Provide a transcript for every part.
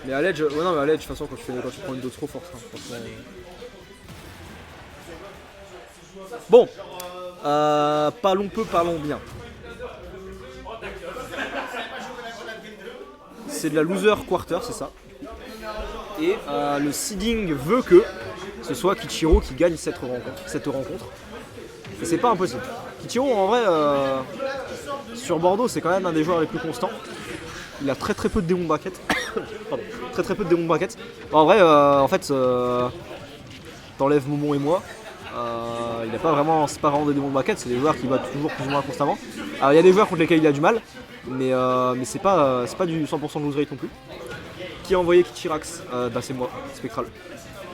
Mais à l'edge, ouais, non, mais à l'edge, de toute façon, quand tu prends une dose trop forte, hein, franchement. Bon, parlons peu, parlons bien. C'est de la loser quarter, c'est ça. Et le seeding veut que ce soit Kichiro qui gagne cette rencontre. Et c'est pas impossible. Kichiro, en vrai, sur Bordeaux, c'est quand même un des joueurs les plus constants. Il a très peu de démons bracket. Pardon, très peu de démons bracket. En vrai, en fait, t'enlèves Momon et moi. Il n'a pas vraiment, c'est pas vraiment des démons bracket, c'est des joueurs qui battent toujours plus ou moins constamment. Alors il y a des joueurs contre lesquels il a du mal, mais c'est pas du 100% de lose rate non plus. Qui a envoyé Kichirax? Bah c'est moi, Spectral.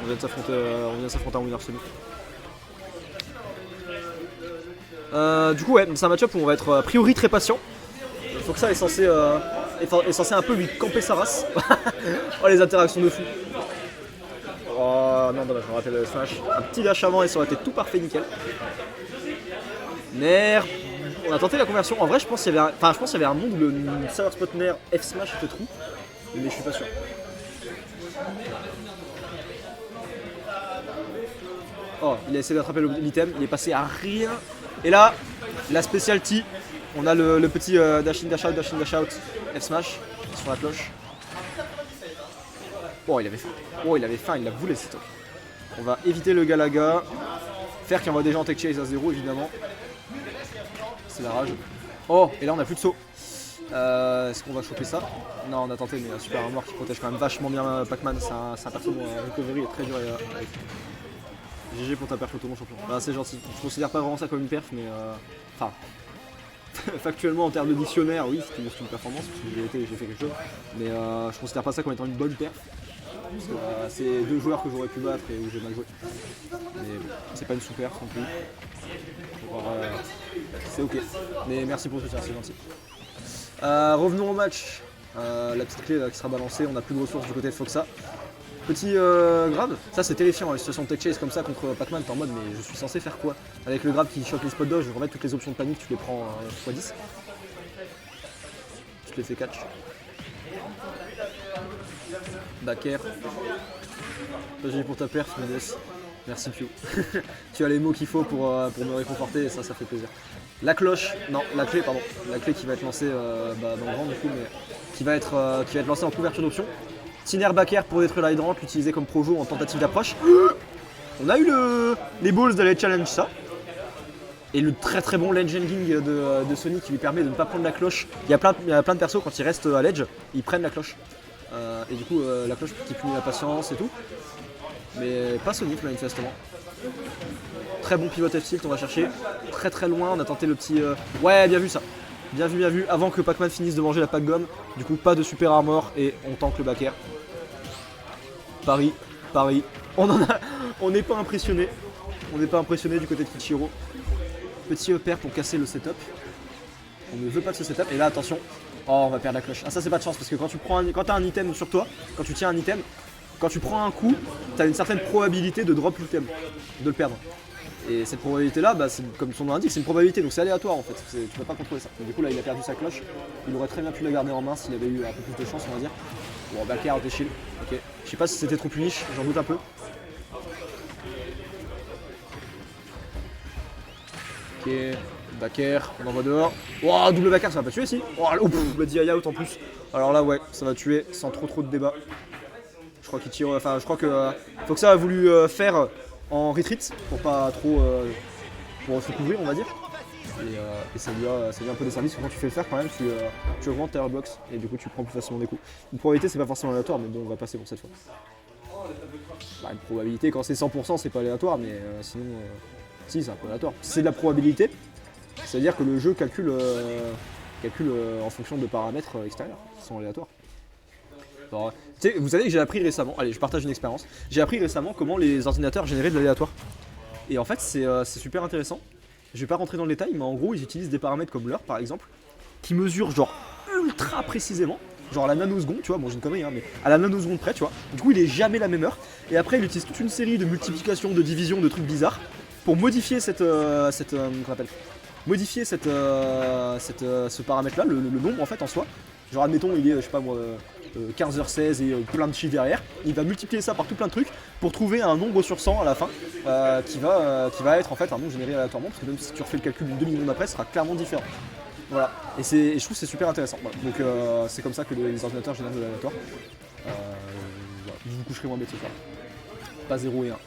On vient de s'affronter en winner semi. Du coup ouais, c'est un match-up où on va être a priori très patient. Donc ça est censé un peu lui camper sa race. Oh les interactions de fou. Oh non dommage, on a raté le smash. Un petit dash avant et ça aurait été tout parfait, nickel. Nair. On a tenté la conversion. En vrai je pense qu'il y avait un monde où le server spot Nair F smash était trou. Mais je suis pas sûr. Oh, il a essayé d'attraper l'item, il est passé à rien. Et là, la specialty, on a le petit dash in, dash out, F smash sur la cloche. Oh, il avait faim, il a voulu cette top. On va éviter le Galaga. Faire qui envoie déjà en tech chase à 0 évidemment. C'est la rage. Oh, et là on a plus de saut. Est-ce qu'on va choper ça? Non, on a tenté, mais un super armor qui protège quand même vachement bien Pac-Man. C'est un perso dont recovery est très dur avec. GG pour ta perf auto mon champion. Bah, c'est gentil. Je considère pas vraiment ça comme une perf, mais enfin. Factuellement en termes de dictionnaire, oui, c'était une performance, parce que j'ai fait quelque chose. Mais je considère pas ça comme étant une bonne perf. Parce que c'est deux joueurs que j'aurais pu battre et où j'ai mal joué. Mais bon, c'est pas une sous-perf non plus. C'est ok. Mais merci pour tout ça, c'est gentil. Revenons au match. La petite clé là, qui sera balancée, on n'a plus de ressources du côté de Foxa. Petit grab, ça c'est terrifiant, la situation de tech chase comme ça contre Pac-Man, t'es en mode mais je suis censé faire quoi? Avec le grab qui choque les spot dodge, en fait toutes les options de panique tu les prends x10. Tu te les fais catch. Backer. J'ai pour ta perf, Mendes. Merci Pio. Tu as les mots qu'il faut pour me réconforter et ça fait plaisir. La cloche, non, la clé qui va être lancée dans le grand du coup, mais qui va être lancée en couverture d'options. Tiner Backer pour détruire l'hydrant, l'utiliser comme projo en tentative d'approche. On a eu les balls d'aller challenge ça. Et le très bon ledge ending de Sony qui lui permet de ne pas prendre la cloche. Il y a plein de persos quand ils restent à l'edge, ils prennent la cloche. Et du coup la cloche qui punit la patience et tout. Mais pas Sonic manifestement. Très bon pivot F-tilt, on va chercher très loin, on a tenté le petit... Ouais, bien vu ça. Bien vu, avant que Pac-Man finisse de manger la pack gomme. Du coup pas de super armor et on tank le backer. Paris. On n'est pas impressionné. On n'est pas impressionné du côté de Kichiro. Petit EPR pour casser le setup. On ne veut pas de ce setup. Et là attention. Oh on va perdre la cloche. Ah ça c'est pas de chance parce que quand t'as un item sur toi, quand tu tiens un item, quand tu prends un coup, t'as une certaine probabilité de drop l'item, de le perdre. Et cette probabilité là, comme son nom l'indique, c'est une probabilité, donc c'est aléatoire en fait, tu peux pas contrôler ça. Du coup là il a perdu sa cloche, il aurait très bien pu la garder en main s'il avait eu un peu plus de chance on va dire. Bon backer out et shield, ok. Je sais pas si c'était trop punish, j'en doute un peu. Ok, backer, on envoie dehors. Wow, double backer, ça va pas tuer si. Oh, le DI out en plus. Alors là ouais, ça va tuer sans trop de débat. Je crois qu'il tire, je crois que Foxa a voulu faire en retreat pour pas trop pour se couvrir on va dire. Et ça lui a un peu des services, quand tu fais le faire quand même tu augmentes ta airbox et du coup tu prends plus facilement des coups. Une probabilité c'est pas forcément aléatoire mais bon on va passer pour cette fois. Bah, une probabilité quand c'est 100% c'est pas aléatoire mais sinon si c'est un peu aléatoire. Si c'est de la probabilité, ça veut dire que le jeu calcule en fonction de paramètres extérieurs qui sont aléatoires. Alors, vous savez que j'ai appris récemment, allez je partage une expérience, j'ai appris récemment comment les ordinateurs généraient de l'aléatoire. Et en fait c'est super intéressant, je vais pas rentrer dans le détail mais en gros ils utilisent des paramètres comme l'heure par exemple, qui mesurent genre ultra précisément, genre à la nanoseconde tu vois, bon j'ai une connerie hein, mais à la nanoseconde près tu vois, du coup il est jamais la même heure, et après il utilise toute une série de multiplications, de divisions, de trucs bizarres, pour modifier modifier ce paramètre là, le nombre en fait en soi. Genre admettons il est je sais pas moi 15h16 et plein de chiffres derrière. Il va multiplier ça par tout plein de trucs pour trouver un nombre sur 100 à la fin qui va être en fait un nombre généré aléatoirement, parce que même si tu refais le calcul d'une demi-seconde après, ce sera clairement différent. Voilà, et je trouve que c'est super intéressant. Voilà. Donc c'est comme ça que les ordinateurs génèrent de l'aléatoire. Voilà. Je vous coucherai moins bête ce soir. Pas 0 et 1.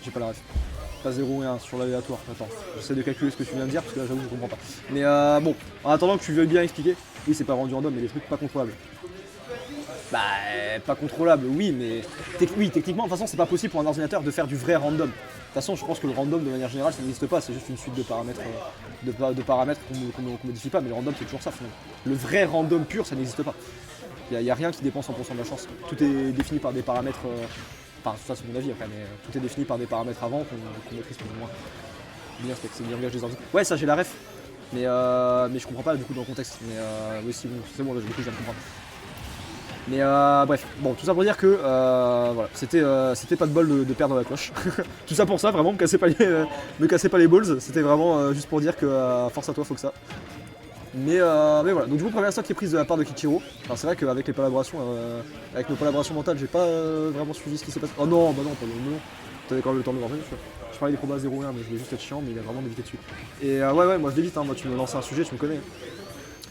J'ai pas la ref. Pas 0 et 1 sur l'aléatoire. Attends, j'essaie de calculer ce que tu viens de dire parce que là j'avoue je comprends pas. Mais bon, en attendant que tu veuilles bien expliquer, oui c'est pas rendu random mais des trucs pas contrôlables. Bah pas contrôlable, oui, mais oui, techniquement de toute façon c'est pas possible pour un ordinateur de faire du vrai random. De toute façon je pense que le random de manière générale ça n'existe pas, c'est juste une suite de paramètres qu'on modifie pas, mais le random c'est toujours ça finalement. Le vrai random pur ça n'existe pas. Il n'y a rien qui dépend 100% de la chance. Tout est défini par des paramètres. Enfin, ça c'est mon avis après, mais tout est défini par des paramètres avant qu'on maîtrise plus ou moins. Bien, c'est le langage des ordi. Ouais, ça j'ai la ref. Mais je comprends pas du coup dans le contexte. Mais oui, si, bon, c'est bon, là, du coup je viens de comprendre. Mais bref, bon, tout ça pour dire que voilà, c'était pas de bol de perdre la cloche. Tout ça pour ça, vraiment, me cassez pas les balls. C'était vraiment juste pour dire que force à toi, faut que ça. Mais voilà, donc du coup première stock qui est prise de la part de Kichiro. Alors c'est vrai qu'avec les collaborations, avec nos collaborations mentales, j'ai pas vraiment suivi ce qui s'est passé. Oh non, bah non, pas non. T'avais quand même le temps de me revenir, tu vois. Je parlais des combats 0-1, mais je voulais juste être chiant, mais il a vraiment d'éviter dessus. Et ouais, moi je l'évite, hein. Moi tu me lances un sujet, tu me connais.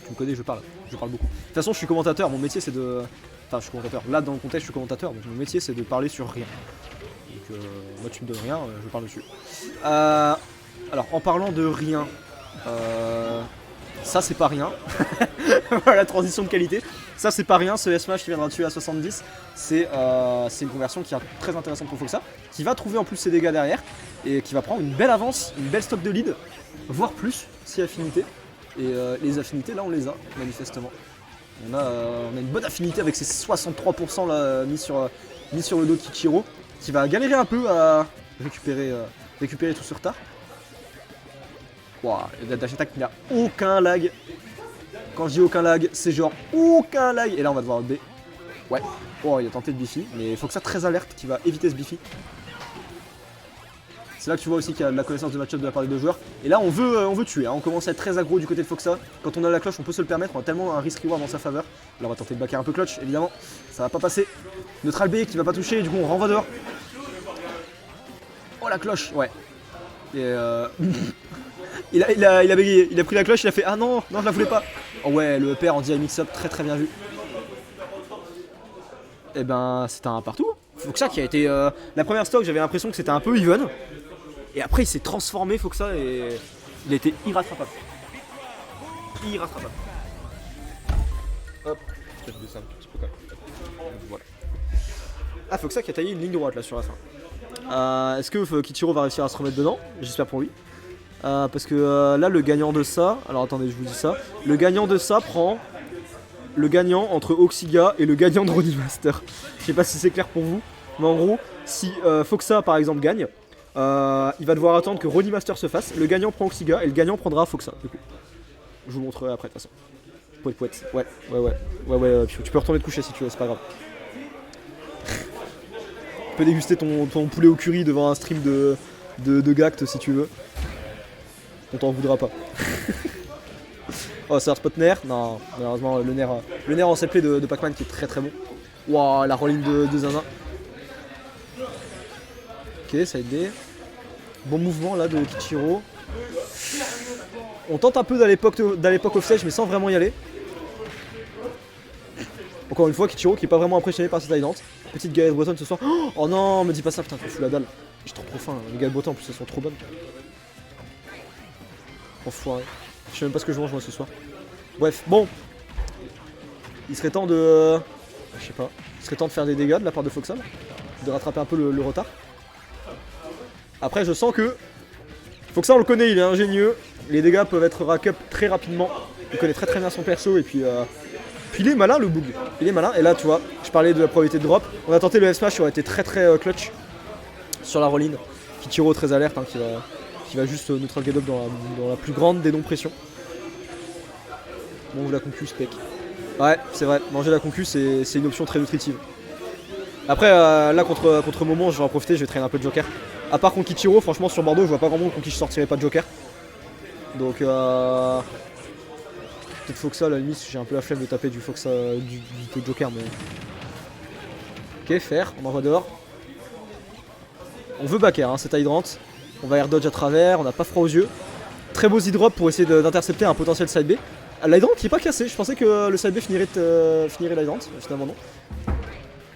Tu me connais, je parle beaucoup. De toute façon je suis commentateur, mon métier c'est de... Enfin je suis commentateur, là dans le contexte je suis commentateur, donc mon métier c'est de parler sur rien. Donc moi tu me donnes rien, je parle dessus. Alors en parlant de rien... Ça c'est pas rien. Voilà la transition de qualité. Ça c'est pas rien, ce S-Mash qui viendra tuer à 70. C'est une conversion qui est très intéressante pour Foxa, qui va trouver en plus ses dégâts derrière et qui va prendre une belle avance, une belle stock de lead, voire plus si affinité. Et les affinités là on les a manifestement. On a une bonne affinité avec ces 63% là, mis sur le dos de Kichiro, qui va galérer un peu à récupérer tout ce retard. Wow, la dash attack n'a aucun lag. Quand je dis aucun lag, c'est genre aucun lag. Et là on va devoir le B. Ouais. Oh, il a tenté de biffy, mais il faut que ça très alerte qui va éviter ce biffy. C'est là que tu vois aussi qu'il y a de la connaissance de match-up de la part des deux joueurs. Et là on veut tuer, hein. On commence à être très aggro du côté de Foxa. Quand on a la cloche on peut se le permettre, on a tellement un risk reward dans sa faveur. Là on va tenter de backer un peu clutch, évidemment. Ça va pas passer. Neutral B qui va pas toucher, du coup on renvoie dehors. Oh la cloche, ouais. Et il a bégayé, il a pris la cloche, il a fait ah non, je la voulais pas. Oh ouais, le EPR en DI mix-up, très bien vu. Et ben c'était un partout. Foxa qui a été la première stock, j'avais l'impression que c'était un peu even. Et après il s'est transformé Foxa et il a été irrattrapable. Hop, je vais te descendre un petit peu quand même. Voilà. Ah Foxa qui a taillé une ligne droite là sur la fin. Est-ce que Kichiro va réussir à se remettre dedans? J'espère pour lui. Parce que là le gagnant de ça, alors attendez je vous dis ça, le gagnant de ça prend le gagnant entre Oxiga et le gagnant de Ronimaster. Je sais pas si c'est clair pour vous, mais en gros si Foxa par exemple gagne, il va devoir attendre que Ronimaster se fasse, le gagnant prend Oxiga et le gagnant prendra Foxa du coup. Je vous montrerai après de toute façon. Pouette. Ouais, tu peux retourner te coucher si tu veux, c'est pas grave. Tu peux déguster ton poulet au curry devant un stream de Gact si tu veux. On t'en voudra pas. Oh, c'est un spot nerf. Non, malheureusement, le nerf en CP de Pac-Man qui est très bon. Waouh, la rolling de Zaza. Ok, ça a aidé. Bon mouvement là de Kichiro. On tente un peu d'aller l'époque off-stage, mais sans vraiment y aller. Encore une fois, Kichiro qui est pas vraiment impressionné par cette hideout. Petite galette bretonne ce soir. Oh non, me dis pas ça, putain, tu me fous la dalle. J'ai trop faim, les galettes bretonnes en plus elles sont trop bonnes. Enfoiré. Je sais même pas ce que je mange moi ce soir. Bref, bon. Il serait temps de... Je sais pas. Il serait temps de faire des dégâts de la part de Foxa. De rattraper un peu le retard. Après je sens que... Foxa on le connaît, il est ingénieux. Les dégâts peuvent être rack up très rapidement. Il connaît très bien son perso et puis... Puis il est malin le bug. Il est malin. Et là tu vois, je parlais de la probabilité de drop. On a tenté le F-Smash, il aurait été très clutch. Sur la roll-in. Kichiro très alerte hein, qui va juste neutral get up dans la plus grande des non-pressions. Mange la concu spec. Ouais, c'est vrai, manger la concu c'est une option très nutritive. Après là contre Moment je vais en profiter, je vais traîner un peu de Joker. À part contre Kichiro, franchement sur Bordeaux je vois pas grand monde contre qui je sortirais pas de Joker. Donc de toute peut-être Foxa à la limite, j'ai un peu la flemme de taper du Foxa du Joker, mais. Ok, faire, on envoie dehors. On veut backer, hein, cette hydrant. On va air dodge à travers, on n'a pas froid aux yeux. Très beau Z-drop pour essayer d'intercepter un potentiel side B. L'hydrant qui est pas cassé, je pensais que le side B finirait l'hydrant, finalement non.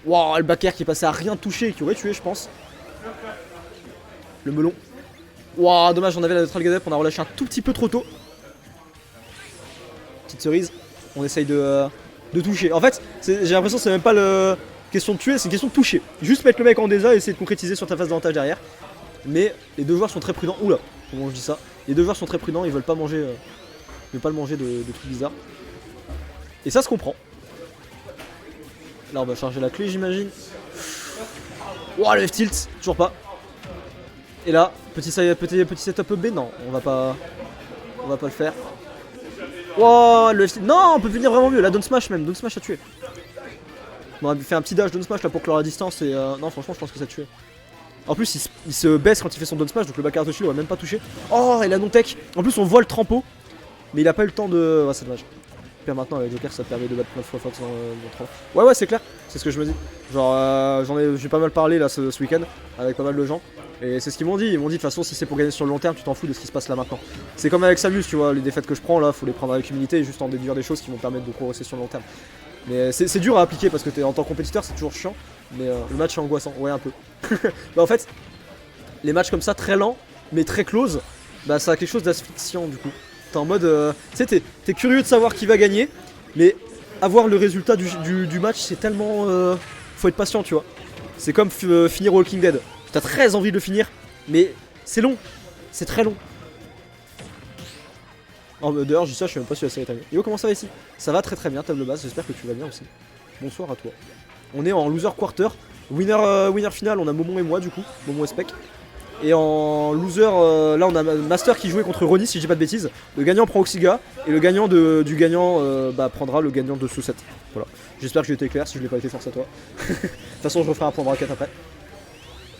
Wow, le backer qui est passé à rien toucher et qui aurait tué, je pense. Le melon. Wow, dommage, on avait la neutral get up, on a relâché un tout petit peu trop tôt. Petite cerise, on essaye de toucher. En fait, j'ai l'impression que c'est même pas une question de tuer, c'est une question de toucher. Juste mettre le mec en désa et essayer de concrétiser sur ta phase d'avantage derrière. Mais les deux joueurs sont très prudents. Oula, comment je dis ça? Les deux joueurs sont très prudents, ils veulent pas manger, de trucs bizarres. Et ça se comprend. Là on va charger la clé, j'imagine. Ouah, le F-tilt, toujours pas. Et là, petit setup B, non, on va pas le faire. Ouah, le F-tilt, non, on peut finir vraiment mieux. La down smash même, down smash a tué. On a fait un petit dash down smash là pour clore la distance et non, franchement, je pense que ça a tué. En plus, il se baisse quand il fait son down smash, donc le back Toshi il aurait même pas touché. Oh, et la non-tech. En plus, on voit le trampo, mais il a pas eu le temps de. Ouais, c'est dommage. Puis maintenant, avec Joker, ça permet de battre plein de fois Fox dans le trampo. Ouais, c'est clair, c'est ce que je me dis. Genre, j'ai pas mal parlé là ce week-end avec pas mal de gens. Et c'est ce qu'ils m'ont dit. Ils m'ont dit de toute façon, si c'est pour gagner sur le long terme, tu t'en fous de ce qui se passe là maintenant. C'est comme avec Samus, tu vois, les défaites que je prends là, faut les prendre avec humilité et juste en déduire des choses qui vont permettre de progresser sur le long terme. Mais c'est dur à appliquer parce que en tant que compétiteur, c'est toujours chiant. Mais le match est angoissant, ouais, un peu. Bah, en fait, les matchs comme ça, très lents, mais très close, bah ça a quelque chose d'asphyxiant du coup. T'es en mode, tu sais, t'es curieux de savoir qui va gagner, mais avoir le résultat du match, c'est tellement. Faut être patient, tu vois. C'est comme finir Walking Dead. T'as très envie de le finir, mais c'est long, c'est très long. D'ailleurs, je dis ça, je sais même pas si la série est timée. Yo, comment ça va ici? Ça va très très bien, table basse, j'espère que tu vas bien aussi. Bonsoir à toi. On est en loser quarter. Winner final, on a Momon et moi du coup, Momon et Spec. Et en loser, là on a Master qui jouait contre Ronnie si je dis pas de bêtises. Le gagnant prend Oxiga et le gagnant du gagnant prendra le gagnant de ce set. Voilà. J'espère que j'ai été clair, si je l'ai pas été, force à toi. De toute façon je referai un point bracket après.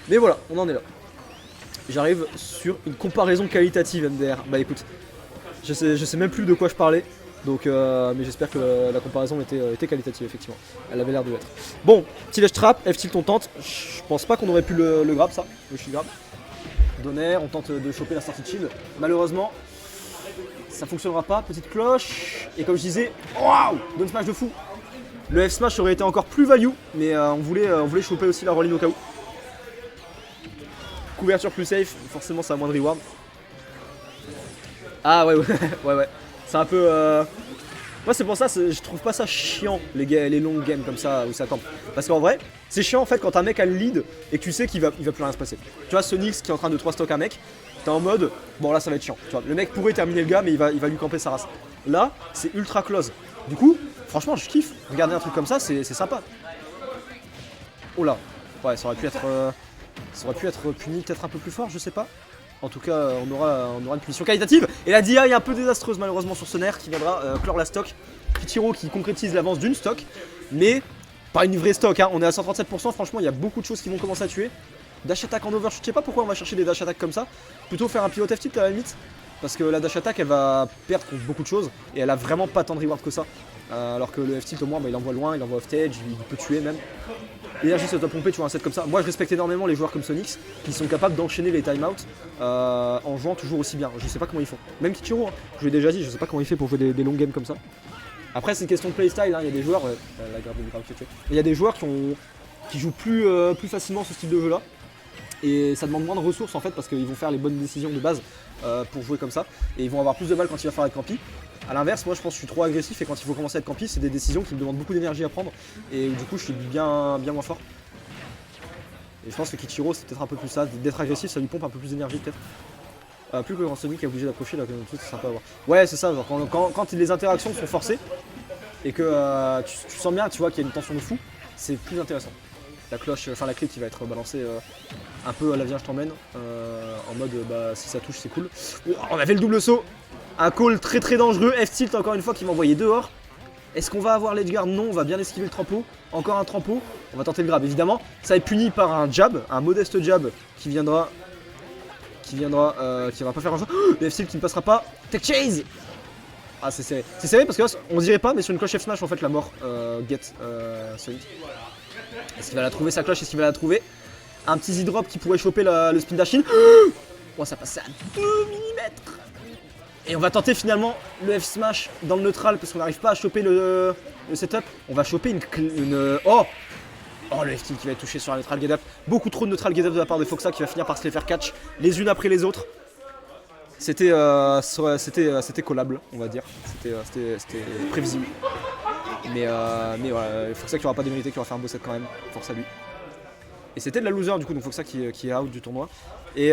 Mais voilà, on en est là. J'arrive sur une comparaison qualitative MDR. Bah écoute, je sais même plus de quoi je parlais. Donc, mais j'espère que la comparaison était qualitative, effectivement. Elle avait l'air de l'être. Bon, petit ledge trap, F-tilt on tente. Je pense pas qu'on aurait pu le grab, ça, le shield grab. Donner, on tente de choper la sortie de shield. Malheureusement, ça fonctionnera pas. Petite cloche. Et comme je disais, waouh, down smash de fou. Le F-smash aurait été encore plus value, mais on voulait choper aussi la rolling au cas où. Couverture plus safe, forcément ça a moins de reward. Ah ouais, ouais. C'est un peu. Moi, c'est pour ça, je trouve pas ça chiant, les longues games comme ça où ça campe. Parce qu'en vrai, c'est chiant en fait quand un mec a le lead et que tu sais qu'il va plus rien se passer. Tu vois, Sonix qui est en train de 3 stock un mec, t'es en mode, bon là ça va être chiant. Tu vois, le mec pourrait terminer le gars, mais il va lui camper sa race. Là, c'est ultra close. Du coup, franchement, je kiffe. Regarder un truc comme ça, c'est sympa. Oh là, ouais, ça aurait pu être puni peut-être un peu plus fort, je sais pas. En tout cas, on aura une punition qualitative. Et la DI est un peu désastreuse malheureusement sur ce nerf qui viendra clore la stock. Kichiro qui concrétise l'avance d'une stock, mais pas une vraie stock, hein. On est à 137%, franchement il y a beaucoup de choses qui vont commencer à tuer. Dash attack en overshoot, je sais pas pourquoi on va chercher des dash attack comme ça. Plutôt faire un pivot F-tilt à la limite. Parce que la dash attack elle va perdre contre beaucoup de choses. Et elle a vraiment pas tant de reward que ça. Alors que le F-tilt au moins il envoie loin, il envoie off-stage, il peut tuer même. L'énergie se doit pomper, tu vois un set comme ça. Moi je respecte énormément les joueurs comme Sonix qui sont capables d'enchaîner les timeouts en jouant toujours aussi bien. Je sais pas comment ils font. Même Kichiro, hein, je l'ai déjà dit, je sais pas comment il fait pour jouer des longs games comme ça. Après c'est une question de playstyle, hein. Il y a des joueurs. Il y a des joueurs qui jouent plus facilement ce style de jeu là. Et ça demande moins de ressources en fait parce qu'ils vont faire les bonnes décisions de base pour jouer comme ça. Et ils vont avoir plus de mal quand il va falloir être campi. A l'inverse, moi je pense que je suis trop agressif et quand il faut commencer à être campi, c'est des décisions qui me demandent beaucoup d'énergie à prendre. Et du coup je suis bien moins fort. Et je pense que Kichiro c'est peut-être un peu plus ça, d'être agressif ça lui pompe un peu plus d'énergie peut-être. Plus que quand Sonic est obligé d'approcher là, c'est sympa à voir. Ouais c'est ça, genre quand les interactions sont forcées et que tu sens bien tu vois qu'il y a une tension de fou, c'est plus intéressant. La cloche, enfin la clé qui va être balancée un peu à la Vierge t'emmène, en mode si ça touche c'est cool. Oh, on avait le double saut, un call très dangereux, F-tilt encore une fois qui m'a envoyé dehors. Est-ce qu'on va avoir l'edgeguard? Non, on va bien esquiver le trampo, encore un trampo, on va tenter le grab évidemment. Ça va être puni par un jab, un modeste jab qui va pas faire un jeu. Le F-tilt qui ne passera pas, tech chase. Ah, c'est serré. C'est serré parce que là, on dirait pas, mais sur une cloche F smash, en fait, la mort get Sonic. Est-ce qu'il va la trouver sa cloche? Est-ce qu'il va la trouver? Un petit Z-drop qui pourrait choper le spin dashing. Oh, ça passait à 2 mm. Et on va tenter finalement le F smash dans le neutral parce qu'on n'arrive pas à choper le setup. On va choper une oh le F tilt qui va être touché sur la neutral get up. Beaucoup trop de neutral get up de la part de Foxa qui va finir par se les faire catch les unes après les autres. C'était collable, on va dire. C'était prévisible. Mais voilà, Foxa qui aura pas démérité, qui aura fait un beau set quand même. Force à lui. Et c'était de la loser du coup, donc Foxa qui est out du tournoi. Et